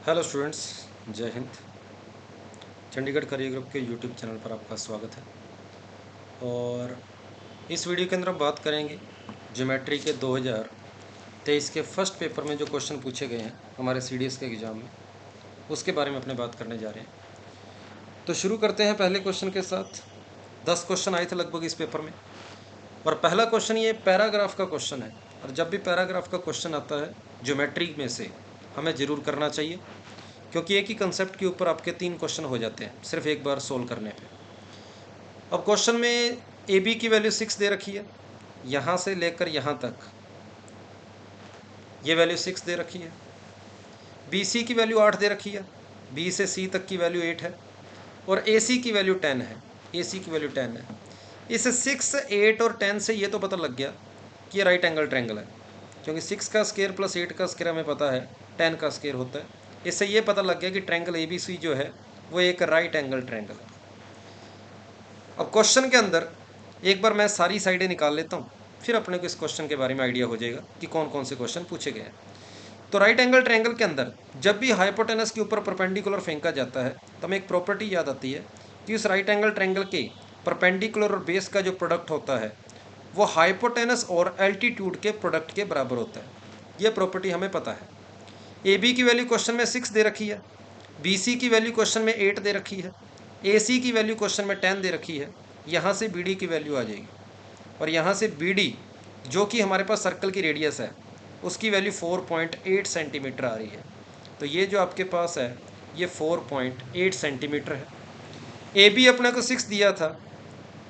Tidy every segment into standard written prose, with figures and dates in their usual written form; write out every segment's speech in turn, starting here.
Hello students, जय Hind. Chandigarh career group के YouTube channel पर आपका स्वागत है। और इस वीडियो के अंदर हम बात करेंगे ज्योमेट्री के 2023 के फर्स्ट पेपर में जो क्वेश्चन पूछे गए हैं हमारे सीडीएस के एग्ज़ाम में, उसके बारे में अपने बात करने जा रहे हैं। तो शुरू करते हैं पहले क्वेश्चन के साथ। 10 क्वेश्चन आए थे लगभग इस पेपर में, और पहला क्वेश्चन ये पैराग्राफ का क्वेश्चन है। और जब भी पैराग्राफ का क्वेश्चन आता है ज्योमेट्री में से, हमें ज़रूर करना चाहिए, क्योंकि एक ही कंसेप्ट के ऊपर आपके 3 क्वेश्चन हो जाते हैं सिर्फ एक बार सोल्व करने पे। अब क्वेश्चन में ए बी की वैल्यू 6 दे रखी है, यहाँ से लेकर यहाँ तक ये वैल्यू 6 दे रखी है। बी सी की वैल्यू 8 दे रखी है, बी से सी तक की वैल्यू 8 है, और ए सी की वैल्यू 10 है। ए सी की वैल्यू 10 है। इस 6, 8 और 10 से ये तो पता लग गया कि ये राइट एंगल ट्रायंगल है, क्योंकि 6 का स्क्वायर प्लस 8 का स्क्वायर हमें पता है 10 का स्क्वायर होता है। इससे ये पता लग गया कि ट्रायंगल ए बी सी जो है वो एक राइट एंगल ट्रायंगल है। अब क्वेश्चन के अंदर एक बार मैं सारी साइडें निकाल लेता हूँ, फिर अपने को इस क्वेश्चन के बारे में आइडिया हो जाएगा कि कौन कौन से क्वेश्चन पूछे गए हैं। तो राइट एंगल ट्रायंगल के अंदर जब भी हाइपोटेनस के ऊपर परपेंडिकुलर फेंका जाता है तो हमें एक प्रॉपर्टी याद आती है कि उस राइट एंगल ट्रायंगल के परपेंडिकुलर और बेस का जो प्रोडक्ट होता है वो हाइपोटेनस और एल्टीट्यूड के प्रोडक्ट के बराबर होता है। ये प्रॉपर्टी हमें पता है। ए बी की वैल्यू क्वेश्चन में 6 दे रखी है, बी सी की वैल्यू क्वेश्चन में 8 दे रखी है, ए सी की वैल्यू क्वेश्चन में 10 दे रखी है। यहाँ से बी डी की वैल्यू आ जाएगी, और यहाँ से बी डी जो कि हमारे पास सर्कल की रेडियस है उसकी वैल्यू 4.8 सेंटीमीटर आ रही है। तो ये जो आपके पास है ये 4.8 सेंटीमीटर है। ए बी अपने को 6 दिया था,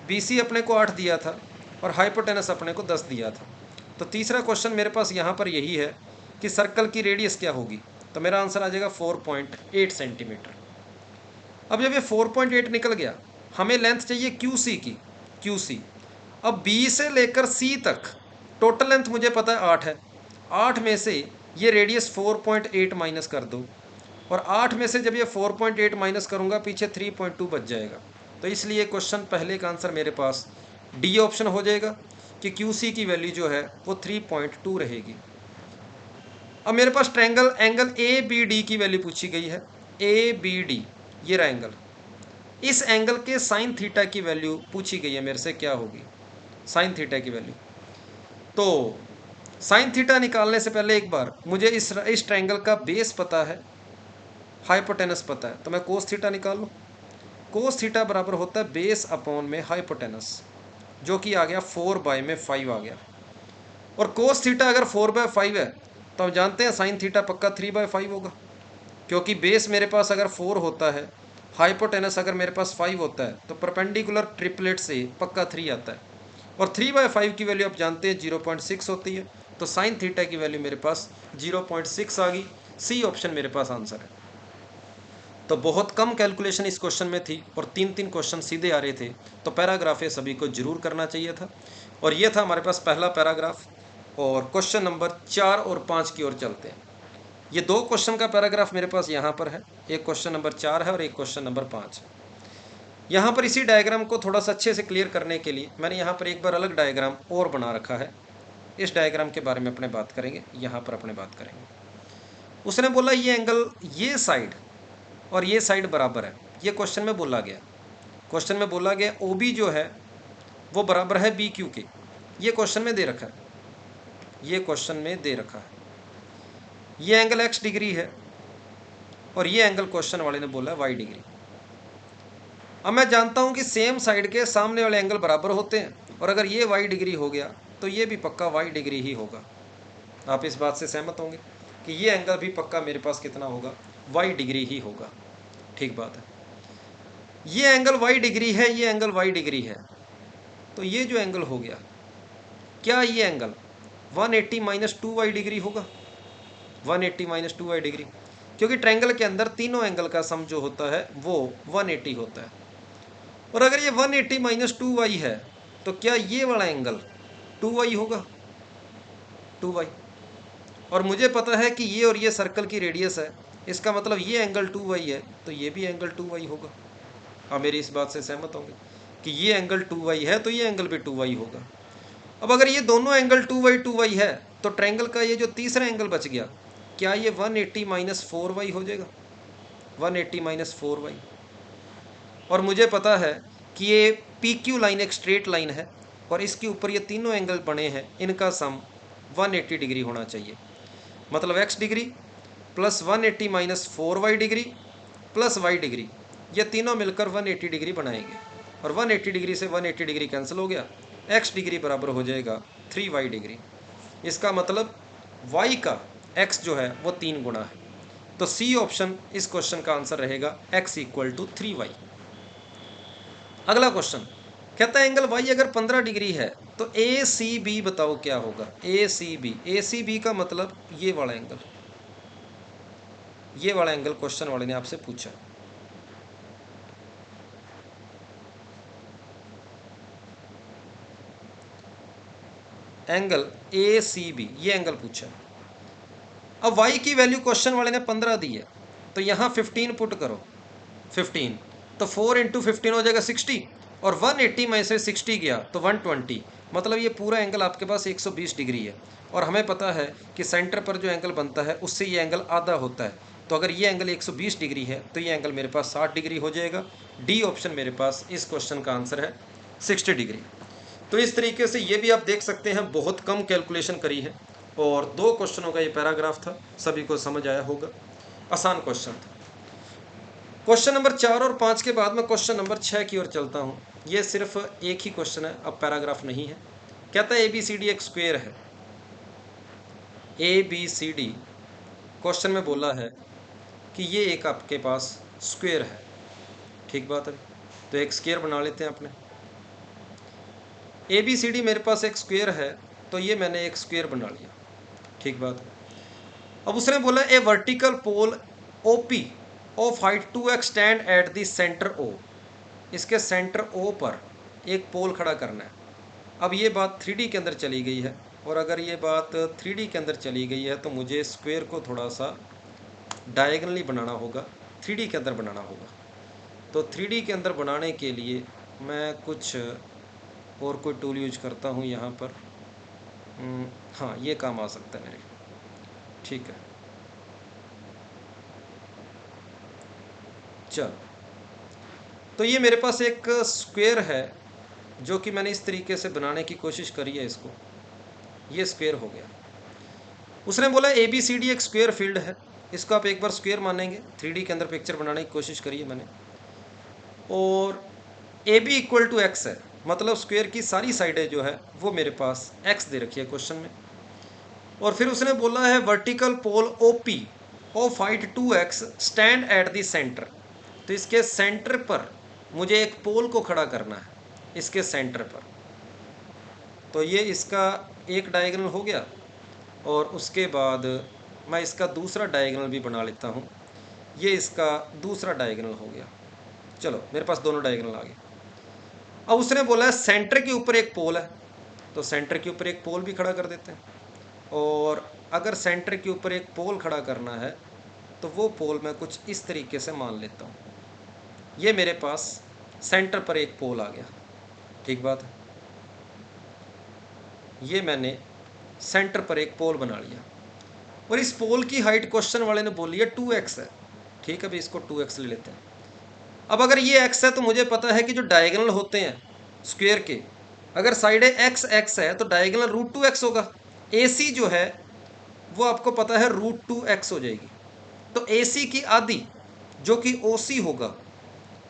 बी सी अपने को 8 दिया था, और हाइपोटेनस अपने को 10 दिया था। तो तीसरा क्वेश्चन मेरे पास यहाँ पर यही है कि सर्कल की रेडियस क्या होगी। तो मेरा आंसर आ जाएगा 4.8 सेंटीमीटर। अब जब ये 4.8 निकल गया, हमें लेंथ चाहिए क्यू सी की, क्यू सी। अब बी से लेकर सी तक टोटल लेंथ मुझे पता है 8 है। 8 में से ये रेडियस 4.8 माइनस कर दो, और 8 में से जब ये 4.8 माइनस करूँगा पीछे 3.2 बच जाएगा। तो इसलिए क्वेश्चन पहले का आंसर मेरे पास डी ऑप्शन हो जाएगा कि क्यू सी की वैल्यू जो है वो 3.2 रहेगी। अब मेरे पास triangle angle A B D की वैल्यू पूछी गई है। ए बी डी ये रहा एंगल, इस एंगल के साइन थीटा की वैल्यू पूछी गई है मेरे से, क्या होगी साइन थीटा की वैल्यू। तो साइन थीटा निकालने से पहले एक बार मुझे इस ट्रायंगल का बेस पता है, हाइपोटेनस पता है, तो मैं कोस थीटा निकाल लूँ। कोस थीटा बराबर होता है बेस अपॉन में हाइपोटेनस, जो कि आ गया 4/5 आ गया। और कोस थीटा अगर 4/5 है तो हम जानते हैं साइन थीटा पक्का 3/5 होगा, क्योंकि बेस मेरे पास अगर 4 होता है, हाइपोटेनस अगर मेरे पास 5 होता है, तो परपेंडिकुलर ट्रिपलेट से पक्का 3 आता है। और 3/5 की वैल्यू आप जानते हैं 0.6 होती है। तो साइन थीटा की वैल्यू मेरे पास 0.6 आ गई। सी ऑप्शन मेरे पास आंसर है। तो बहुत कम कैलकुलेशन इस क्वेश्चन में थी, और 3 क्वेश्चन सीधे आ रहे थे। तो पैराग्राफ ये सभी को जरूर करना चाहिए था। और ये था हमारे पास पहला पैराग्राफ। और क्वेश्चन नंबर 4 और 5 की ओर चलते हैं। ये 2 क्वेश्चन का पैराग्राफ मेरे पास यहाँ पर है, एक क्वेश्चन नंबर 4 है और एक क्वेश्चन नंबर 5 है। यहाँ पर इसी डायग्राम को थोड़ा सा अच्छे से क्लियर करने के लिए मैंने यहाँ पर एक बार अलग डायग्राम और बना रखा है। इस डायग्राम के बारे में अपने बात करेंगे, यहाँ पर अपने बात करेंगे। उसने बोला ये एंगल, ये साइड और ये साइड बराबर है, ये क्वेश्चन में बोला गया। क्वेश्चन में बोला गया ओ बी जो है वो बराबर है बी क्यू के। ये क्वेश्चन में दे रखा है, ये क्वेश्चन में दे रखा है। ये एंगल x डिग्री है, और ये एंगल क्वेश्चन वाले ने बोला है y डिग्री। अब मैं जानता हूं कि सेम साइड के सामने वाले एंगल बराबर होते हैं, और अगर ये y डिग्री हो गया तो ये भी पक्का y डिग्री ही होगा। आप इस बात से सहमत होंगे कि ये एंगल भी पक्का मेरे पास कितना होगा, y डिग्री ही होगा। ठीक बात है। ये एंगल y डिग्री है, ये एंगल y डिग्री है, तो ये जो एंगल हो गया, क्या ये एंगल 180 माइनस 2y डिग्री होगा? 180 माइनस 2y डिग्री, क्योंकि ट्रायंगल के अंदर तीनों एंगल का सम जो होता है वो 180 होता है। और अगर ये 180 माइनस 2y है तो क्या ये वाला एंगल 2y होगा? 2y। और मुझे पता है कि ये और ये सर्कल की रेडियस है, इसका मतलब ये एंगल 2y है, तो ये भी एंगल 2y होगा। आप मेरी इस बात से सहमत होंगे कि ये एंगल 2y है तो ये एंगल भी 2y होगा। अब अगर ये दोनों एंगल 2y है तो ट्रायंगल का ये जो तीसरा एंगल बच गया, क्या ये 180 माइनस 4y हो जाएगा? 180 माइनस 4y। और मुझे पता है कि ये PQ लाइन एक स्ट्रेट लाइन है और इसके ऊपर ये तीनों एंगल बने हैं, इनका सम 180 डिग्री होना चाहिए। मतलब x degree plus 180 minus 4y degree plus y degree, ये तीनों मिलकर 180 डिग्री बनाएंगे। और 180 डिग्री से 180 डिग्री कैंसिल हो गया, x डिग्री बराबर हो जाएगा 3y डिग्री। इसका मतलब y का x जो है वो 3 गुना है। तो C ऑप्शन इस क्वेश्चन का आंसर रहेगा x इक्वल टू 3y। अगला क्वेश्चन कहता है एंगल y अगर 15 डिग्री है तो ACB बताओ क्या होगा? ACB का मतलब ये वाला एंगल, ये वाला एंगल क्वेश्चन वाले ने आपसे पूछा। एंगल ACB, ये एंगल पूछा। अब y की वैल्यू क्वेश्चन वाले ने 15 दी है, तो यहाँ 15 पुट करो, 15 तो 4 इंटू 15 हो जाएगा 60, और 180 में से 60 गया तो 120, मतलब ये पूरा एंगल आपके पास 120 डिग्री है। और हमें पता है कि सेंटर पर जो एंगल बनता है उससे ये एंगल आधा होता है, तो अगर ये एंगल 120 डिग्री है तो ये एंगल मेरे पास 60 डिग्री हो जाएगा। डी ऑप्शन मेरे पास इस क्वेश्चन का आंसर है 60 डिग्री। तो इस तरीके से ये भी आप देख सकते हैं, बहुत कम कैलकुलेशन करी है और 2 क्वेश्चनों का ये पैराग्राफ था, सभी को समझ आया होगा, आसान क्वेश्चन था। क्वेश्चन नंबर 4 और 5 के बाद मैं क्वेश्चन नंबर 6 की ओर चलता हूँ। ये सिर्फ एक ही क्वेश्चन है, अब पैराग्राफ नहीं है। कहता है ABCD एक स्क्वायर है। ABCD क्वेश्चन में बोला है कि ये एक आपके पास स्क्वायर है, ठीक बात है। तो एक स्क्वायर बना लेते हैं अपने। ABCD मेरे पास एक स्क्वायर है, तो ये मैंने एक स्क्वायर बना लिया, ठीक बात है। अब उसने बोला a vertical pole OP of height 2x stand at the centre O, इसके सेंटर O पर एक पोल खड़ा करना है। अब ये बात 3D के अंदर चली गई है, और अगर ये बात 3D के अंदर चली गई है तो मुझे स्क्वायर को थोड़ा सा डायगनली बनाना होगा, 3D के अंदर बनाना होगा। तो 3D के अंदर बनाने के लिए मैं कुछ और कोई टूल यूज करता हूँ यहाँ पर। हाँ, ये काम आ सकता है मेरे, ठीक है। चलो, तो ये मेरे पास एक स्क्वायर है जो कि मैंने इस तरीके से बनाने की कोशिश करी है इसको, ये स्क्वायर हो गया। उसने बोला ABCD एक स्क्वायर फील्ड है, इसको आप एक बार स्क्वायर मानेंगे। 3D के अंदर पिक्चर बनाने की कोशिश करी है मैंने, और AB इक्वल टू x है, मतलब स्क्वायर की सारी साइडें जो है वो मेरे पास x दे रखी है क्वेश्चन में। और फिर उसने बोला है vertical pole OP of height 2x stand at the centre, तो इसके सेंटर पर मुझे एक पोल को खड़ा करना है, इसके सेंटर पर। तो ये इसका एक डायगोनल हो गया, और उसके बाद मैं इसका दूसरा डायगोनल भी बना लेता हूँ, ये इसका दूसरा डायगोनल हो गया। चलो, मेरे पास दोनों डायगोनल आ गए। अब उसने बोला है सेंटर के ऊपर एक पोल है, तो सेंटर के ऊपर एक पोल भी खड़ा कर देते हैं। और अगर सेंटर के ऊपर एक पोल खड़ा करना है तो वो पोल मैं कुछ इस तरीके से मान लेता हूँ। ये मेरे पास सेंटर पर एक पोल आ गया, ठीक बात है। ये मैंने सेंटर पर एक पोल बना लिया, और इस पोल की हाइट क्वेश्चन वाले ने बोली है 2x है, ठीक है भाई, इसको 2x ले लेते हैं। अब अगर ये x है तो मुझे पता है कि जो डायगोनल होते हैं स्क्वायर के, अगर साइड x है तो डायगोनल √2x होगा। AC जो है वो आपको पता है √2x हो जाएगी। तो AC की आधी जो कि OC होगा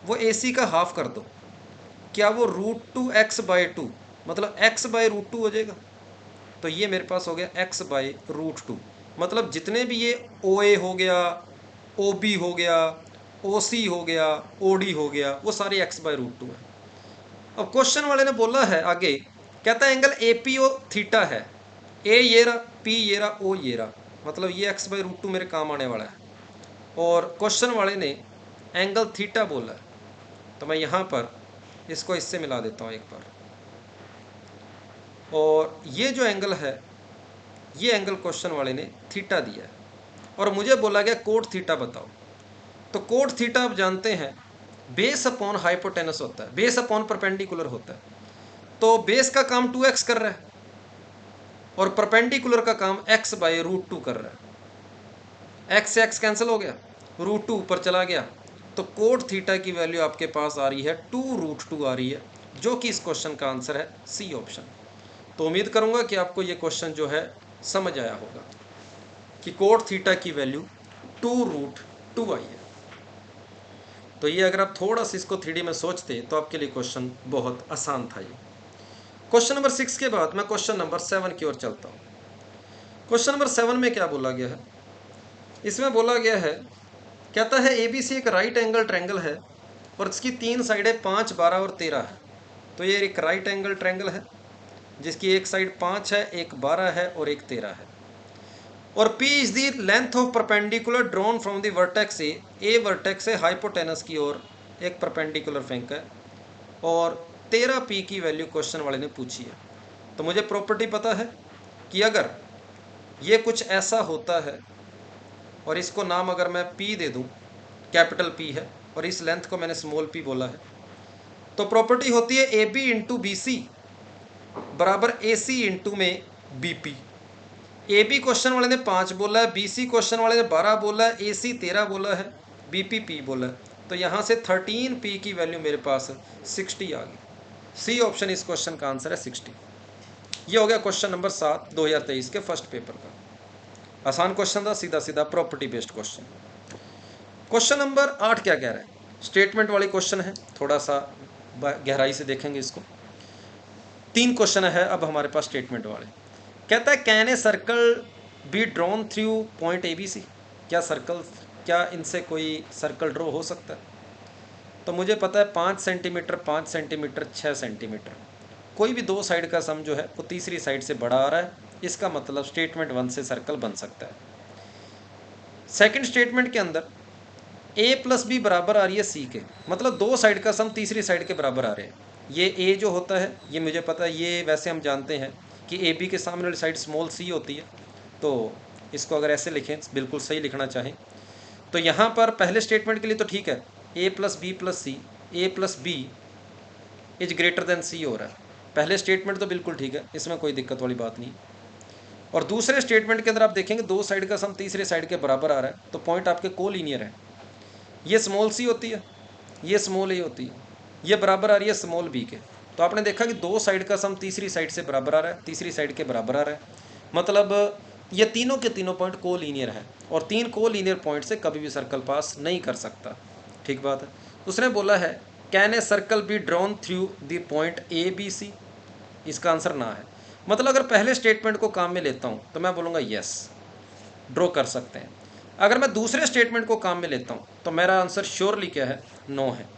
वो AC का हाफ कर दो, क्या वो √2x/2 मतलब x/√2 हो जाएगा। तो ये मेरे पास हो गया x/√2, मतलब जितने भी ये OA हो गया, OB हो गया, OC हो गया, OD हो गया, वो सारे x/√2 है। अब क्वेश्चन वाले ने बोला है आगे, कहता है एंगल APO थीटा है, A ये रहा, P ये रहा, O ये रहा, मतलब ये x/√2 मेरे काम आने वाला है। और क्वेश्चन वाले ने एंगल थीटा बोला है, तो मैं यहाँ पर इसको इससे मिला देता हूँ एक बार। और ये जो एंगल है, ये एंगल क्वेश्चन वाले ने थीटा दिया है, और मुझे बोला गया कोट थीटा बताओ। तो कोट थीटा आप जानते हैं बेस अपॉन हाइपोटेनस होता है, बेस अपॉन परपेंडिकुलर होता है। तो बेस का काम 2x कर रहा है और परपेंडिकुलर का काम x/√2 कर रहा है। एक्स से एक्स कैंसिल हो गया, √2 ऊपर चला गया, तो कोट थीटा की वैल्यू आपके पास आ रही है 2√2 आ रही है, जो कि इस क्वेश्चन का आंसर है सी ऑप्शन। तो उम्मीद करूंगा कि आपको ये क्वेश्चन जो है समझ आया होगा कि कोट थीटा की वैल्यू 2√2 आई है। तो ये अगर आप थोड़ा सा इसको 3D में सोचते तो आपके लिए क्वेश्चन बहुत आसान था। ये क्वेश्चन नंबर 6 के बाद मैं क्वेश्चन नंबर 7 की ओर चलता हूँ। क्वेश्चन नंबर 7 में क्या बोला गया है? इसमें बोला गया है, कहता है ABC एक राइट एंगल ट्रायंगल है और इसकी 3 साइडें 5, 12 और 13 है। तो ये एक राइट एंगल ट्रायंगल है जिसकी एक साइड 5 है, एक 12 है और एक 13 है। और P is the length of perpendicular drawn from the vertex A vertex से हाइपोटेनस की ओर एक परपेंडिकुलर फेंका है और 13P की वैल्यू क्वेश्चन वाले ने पूछी है। तो मुझे प्रॉपर्टी पता है कि अगर ये कुछ ऐसा होता है और इसको नाम अगर मैं P दे दूं, कैपिटल P है और इस लेंथ को मैंने स्मॉल p बोला है, तो प्रॉपर्टी होती है AB इंटू BC बराबर AC इंटू में BP। AB क्वेश्चन वाले ने 5 बोला है, BC क्वेश्चन वाले ने 12 बोला है, AC 13 बोला है, BP P बोला है। तो यहाँ से 13P की वैल्यू मेरे पास 60 आ गई। सी ऑप्शन इस क्वेश्चन का आंसर है 60। ये हो गया क्वेश्चन नंबर 7 2023 के फर्स्ट पेपर का। आसान क्वेश्चन था, सीधा सीधा property based question. Question number 8 क्या कह रहा है? स्टेटमेंट वाली क्वेश्चन है, थोड़ा सा गहराई से देखेंगे इसको। 3 क्वेश्चन है अब हमारे पास स्टेटमेंट वाले। कहता है can a circle be drawn through point ABC? क्या इनसे कोई सर्कल ड्रॉ हो सकता है? तो मुझे पता है 5 सेंटीमीटर, 5 सेंटीमीटर, 6 सेंटीमीटर, कोई भी दो साइड का सम जो है वो तीसरी साइड से बड़ा आ रहा है। इसका मतलब स्टेटमेंट 1 से सर्कल बन सकता है। सेकंड स्टेटमेंट के अंदर A प्लस B बराबर आ रही है C के, मतलब दो साइड का सम तीसरी साइड के बराबर आ रहे हैं। ये A जो होता है ये मुझे पता है, ये वैसे हम जानते हैं कि AB के सामने वाली साइड स्मॉल c होती है। तो इसको अगर ऐसे लिखें, बिल्कुल सही लिखना चाहें तो यहाँ पर पहले स्टेटमेंट के लिए तो ठीक है, A plus B plus C, A plus B is greater than C हो रहा है। पहले स्टेटमेंट तो बिल्कुल ठीक है, इसमें कोई दिक्कत वाली बात नहीं। और दूसरे स्टेटमेंट के अंदर आप देखेंगे दो साइड का सम तीसरे साइड के बराबर आ रहा है, तो पॉइंट आपके कोलिनियर है। ये स्मॉल c होती है, ये स्मॉल a होती है, ये बराबर आ रही है स्मॉल b के। तो आपने देखा कि दो साइड का सम तीसरी साइड से बराबर आ रहा है, तीसरी साइड के बराबर आ रहा है, मतलब ये तीनों के तीनों पॉइंट कोलिनियर है और 3 कोलिनियर पॉइंट से कभी भी सर्कल पास नहीं कर सकता। ठीक बात है। उसने बोला है can a circle be drawn through the point ABC? इसका आंसर ना है। मतलब अगर पहले स्टेटमेंट को काम में लेता हूँ तो मैं बोलूँगा यस, ड्रॉ कर सकते हैं। अगर मैं दूसरे स्टेटमेंट को काम में लेता हूँ तो मेरा आंसर श्योरली क्या है? नो है।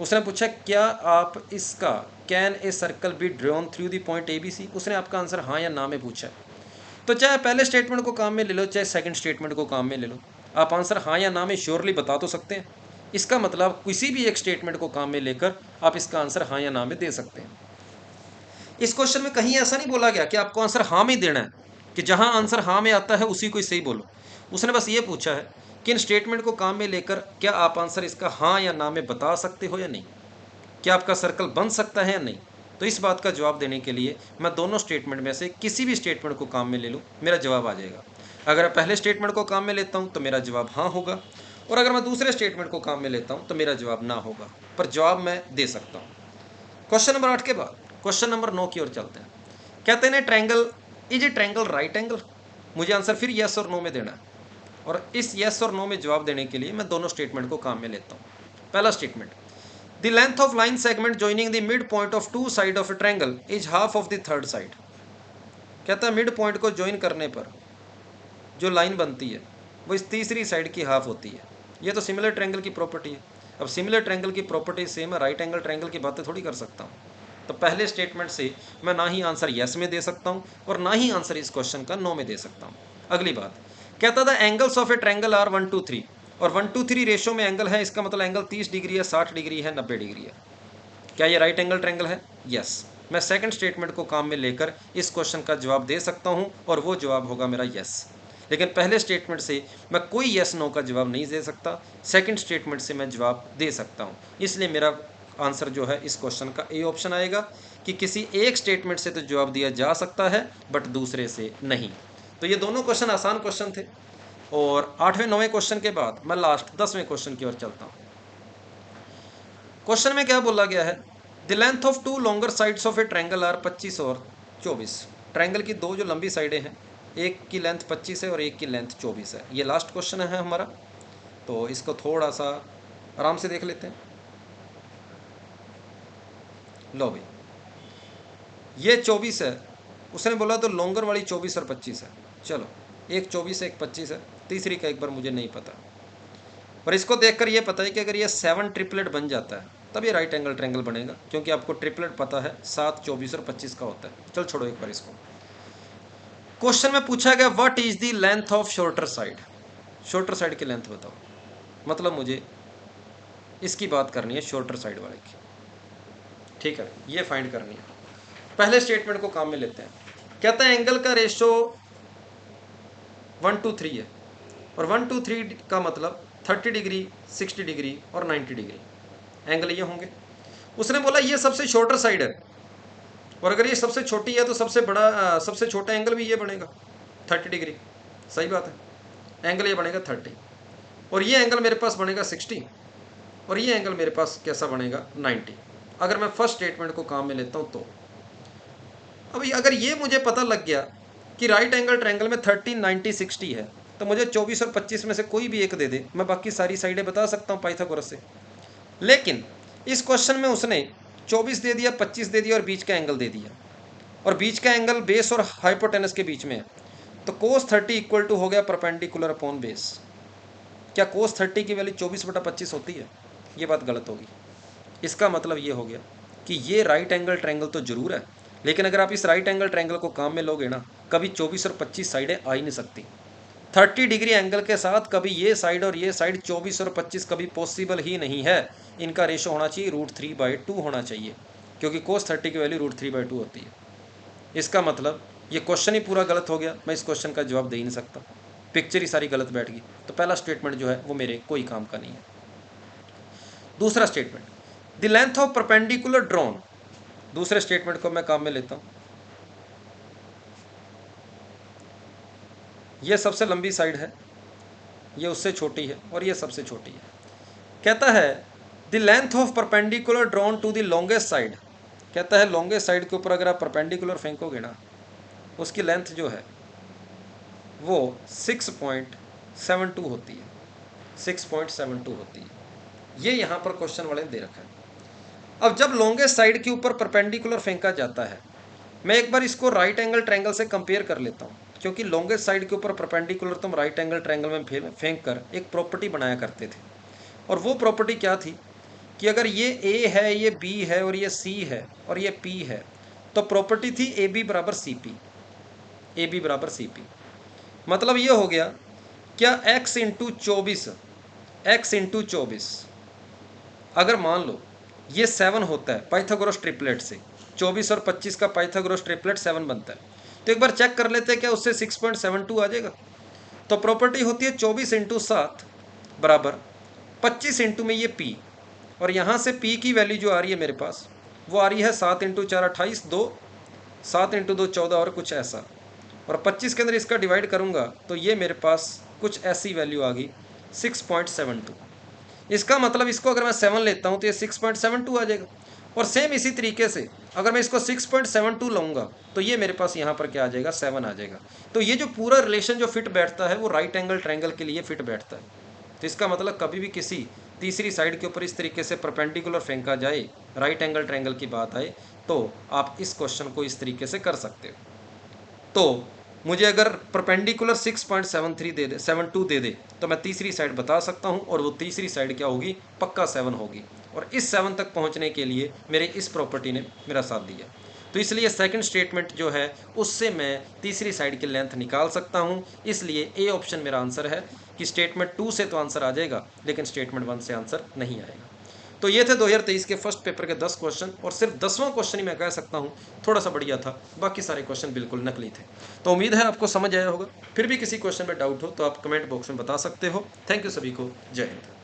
उसने पूछा क्या आप इसका can a circle be drawn through the point ABC? उसने आपका आंसर हाँ या ना में पूछा है। तो चाहे पहले स्टेटमेंट को काम में ले लो, चाहे सेकंड स्टेटमेंट को काम में ले लो, आप आंसर हाँ या ना में श्योरली बता तो सकते हैं। इसका मतलब किसी भी एक स्टेटमेंट को काम में लेकर आप इसका आंसर हाँ या ना में दे सकते हैं। इस क्वेश्चन में कहीं ऐसा नहीं बोला गया कि आपको आंसर हाँ में देना है, कि जहां आंसर हाँ में आता है उसी को ही सही बोलो। उसने बस ये पूछा है कि इन स्टेटमेंट को काम में लेकर क्या आप आंसर इसका हाँ या ना में बता सकते हो या नहीं, क्या आपका सर्कल बन सकता है या नहीं। तो इस बात का जवाब देने के लिए मैं दोनों स्टेटमेंट में से किसी भी स्टेटमेंट को काम में ले लूँ, मेरा जवाब आ जाएगा। अगर मैं पहले स्टेटमेंट को काम में लेता हूँ तो मेरा जवाब हाँ होगा, और अगर मैं दूसरे स्टेटमेंट को काम में लेता हूँ तो मेरा जवाब ना होगा, पर जवाब मैं दे सकता हूँ। क्वेश्चन नंबर 8 के बाद क्वेश्चन नंबर 9 की ओर चलते हैं। कहते हैं triangle is a triangle right angle? मुझे आंसर फिर यस और नो में देना है, और इस यस और नो में जवाब देने के लिए मैं दोनों स्टेटमेंट को काम में लेता हूँ। पहला statement, the length of line segment joining the mid point of two side of a triangle is half of the third side. कहता है मिड पॉइंट को ज्वाइन करने पर जो लाइन बनती है वो इस तीसरी साइड की हाफ होती है। ये तो सिमिलर ट्रायंगल की प्रॉपर्टी है। अब सिमिलर ट्रायंगल की प्रॉपर्टी से मैं राइट एंगल ट्रायंगल की बातें थोड़ी कर सकता हूँ। तो पहले स्टेटमेंट से मैं ना ही आंसर यस में दे सकता हूँ और ना ही आंसर इस क्वेश्चन का नो में दे सकता हूँ। अगली बात, कहता था angles of a triangle are 1 2 3, और 1 2 3 रेशो में एंगल है, इसका मतलब एंगल 30 डिग्री है, 60 डिग्री है, 90 डिग्री है। क्या ये राइट एंगल ट्रायंगल है? यस। मैं सेकंड स्टेटमेंट को काम में लेकर इस क्वेश्चन का जवाब दे सकता हूँ और वो जवाब होगा मेरा यस। लेकिन पहले स्टेटमेंट से मैं कोई यस नो का जवाब नहीं दे सकता, सेकंड स्टेटमेंट से मैं जवाब दे सकता हूँ। इसलिए मेरा आंसर जो है इस क्वेश्चन का ए ऑप्शन आएगा कि किसी एक स्टेटमेंट से तो जवाब दिया जा सकता है बट दूसरे से नहीं। तो ये दोनों क्वेश्चन आसान क्वेश्चन थे। और 8वें 9वें क्वेश्चन के बाद मैं लास्ट 10वें क्वेश्चन की ओर चलता हूँ। क्वेश्चन में क्या बोला गया है, the length of two longer sides of a triangle are 25 और 24। ट्रायंगल की दो जो लंबी साइडें हैं, एक की लेंथ 25 है और एक की लेंथ 24 है। ये लास्ट क्वेश्चन है हमारा, तो इसको थोड़ा सा आराम से देख लेते हैं। लो भाई, ये 24 है, उसने बोला तो लॉन्गर वाली 24 और 25 है। चलो, एक 24 है एक 25 है, तीसरी का एक बार मुझे नहीं पता, पर इसको देखकर ये पता है कि अगर ये 7 ट्रिपलेट बन जाता है तब ये राइट एंगल ट्रायंगल बनेगा, क्योंकि आपको ट्रिपलेट पता है 7, 24 और 25 का होता है। चल छोड़ो एक बार इसको। क्वेश्चन में पूछा गया what is the length of shorter side. Shorter side की लेंथ बताओ, मतलब मुझे इसकी बात करनी है, शॉर्टर साइड वाले की। ठीक है, ये फाइंड करनी है। पहले स्टेटमेंट को काम में लेते हैं। कहता है एंगल का रेशो 1:3 है, और 1:3 का मतलब 30 डिग्री, 60 डिग्री और 90 डिग्री एंगल ये होंगे। उसने बोला ये सबसे शॉर्टर साइड है, और अगर ये सबसे छोटी है तो सबसे छोटा एंगल भी ये बनेगा 30 डिग्री। सही बात है, एंगल ये बनेगा 30, और ये एंगल मेरे पास बनेगा 60, और ये एंगल मेरे पास कैसा बनेगा 90। अगर मैं फर्स्ट स्टेटमेंट को काम में लेता हूँ तो अभी अगर ये मुझे पता लग गया कि राइट एंगल ट्रायंगल में 30, 90, 60 है, तो मुझे 24 और 25 में से कोई भी एक दे दे, मैं बाकी सारी साइडें बता सकता हूँ पाइथागोरस से। लेकिन इस क्वेश्चन में उसने 24 दे दिया, 25 दे दिया और बीच का एंगल दे दिया, और बीच का एंगल बेस और हाइपोटेनस के बीच में है, तो cos 30 इक्वल टू हो गया परपेंडिकुलर अपॉन बेस। क्या cos 30 की वैल्यू 24/25 होती है? ये बात गलत होगी। इसका मतलब ये हो गया कि ये राइट एंगल ट्रायंगल तो जरूर है, लेकिन अगर आप इस राइट एंगल ट्रायंगल को काम में लोगे ना, कभी 24 और 25 साइडें आ ही नहीं सकती। 30 डिग्री एंगल के साथ कभी ये साइड और ये साइड 24 और 25 कभी पॉसिबल ही नहीं है। इनका रेशो होना चाहिए √3/2 होना चाहिए, क्योंकि cos 30 की वैल्यू √3/2 होती है। इसका मतलब ये क्वेश्चन ही पूरा गलत हो गया, मैं इस क्वेश्चन का जवाब दे ही नहीं सकता, पिक्चर ही सारी गलत बैठ गई। तो पहला स्टेटमेंट जो है वो मेरे कोई काम का नहीं है। दूसरा statement, the length of perpendicular drawn. दूसरे स्टेटमेंट को मैं काम में लेता हूं। ये सबसे लंबी साइड है, ये उससे छोटी है, और ये सबसे छोटी है। कहता है the length of perpendicular drawn to the longest side. कहता है लॉन्गेस्ट साइड के ऊपर अगर आप परपेंडिकुलर फेंकोगे ना, उसकी लेंथ जो है वो 6.72 होती है, 6.72 होती है। ये यहाँ पर क्वेश्चन वाले ने दे रखा है। अब जब लॉन्गेस्ट साइड के ऊपर परपेंडिकुलर फेंका जाता है, मैं एक बार इसको राइट एंगल ट्रायंगल से कंपेयर कर लेता हूँ, क्योंकि लॉन्गेस्ट साइड के ऊपर परपेंडिकुलर तुम राइट एंगल ट्रायंगल में फेंक कर एक प्रॉपर्टी बनाया करते थे, और वो प्रॉपर्टी क्या थी कि अगर ये ए है, ये बी है और ये सी है और ये पी है, तो प्रॉपर्टी थी ए बी बराबर सी पी। ए बी बराबर सी पी मतलब ये हो गया, क्या x इंटू 24 अगर मान लो ये 7 होता है पाइथागोरस ट्रिपलेट से, 24 और 25 का पाइथागोरस ट्रिपलेट 7 बनता है, तो एक बार चेक कर लेते हैं क्या उससे 6.72 आ जाएगा। तो प्रॉपर्टी होती है 24 इंटू 7 बराबर 25 इंटू में ये p, और यहाँ से p की वैल्यू जो आ रही है मेरे पास वो आ रही है 7 इंटू 4 28, 2 7 इंटू 2 14 और कुछ ऐसा, और 25 के अंदर इसका डिवाइड करूँगा तो ये मेरे पास कुछ ऐसी वैल्यू आ गई 6.72। इसका मतलब इसको अगर मैं 7 लेता हूँ तो ये 6.72 आ जाएगा, और सेम इसी तरीके से अगर मैं इसको 6.72 लाऊंगा तो ये मेरे पास यहाँ पर क्या आ जाएगा 7 आ जाएगा। तो ये जो पूरा रिलेशन जो फिट बैठता है वो राइट एंगल ट्रायंगल के लिए फिट बैठता है। तो इसका मतलब कभी भी किसी तीसरी साइड के ऊपर इस तरीके से परपेंडिकुलर फेंका जाए, राइट एंगल ट्रायंगल की बात आए, तो आप इस क्वेश्चन को इस तरीके से कर सकते हो। तो मुझे अगर परपेंडिकुलर 6.72 दे दे तो मैं तीसरी साइड बता सकता हूं, और वो तीसरी साइड क्या होगी, पक्का 7 होगी, और इस 7 तक पहुंचने के लिए मेरे इस प्रॉपर्टी ने मेरा साथ दिया। तो इसलिए सेकंड स्टेटमेंट जो है उससे मैं तीसरी साइड की लेंथ निकाल सकता हूं। इसलिए ए ऑप्शन मेरा आंसर है कि स्टेटमेंट 2 से तो आंसर आ जाएगा, लेकिन स्टेटमेंट 1 से आंसर नहीं आएगा। तो ये थे 2023 के फर्स्ट पेपर के 10 क्वेश्चन, और सिर्फ 10वां क्वेश्चन ही मैं कह सकता हूँ थोड़ा सा बढ़िया था, बाकी सारे क्वेश्चन बिल्कुल नकली थे। तो उम्मीद है आपको समझ आया होगा। फिर भी किसी क्वेश्चन में डाउट हो तो आप कमेंट बॉक्स में बता सकते हो। थैंक यू सभी को, जय हिंद।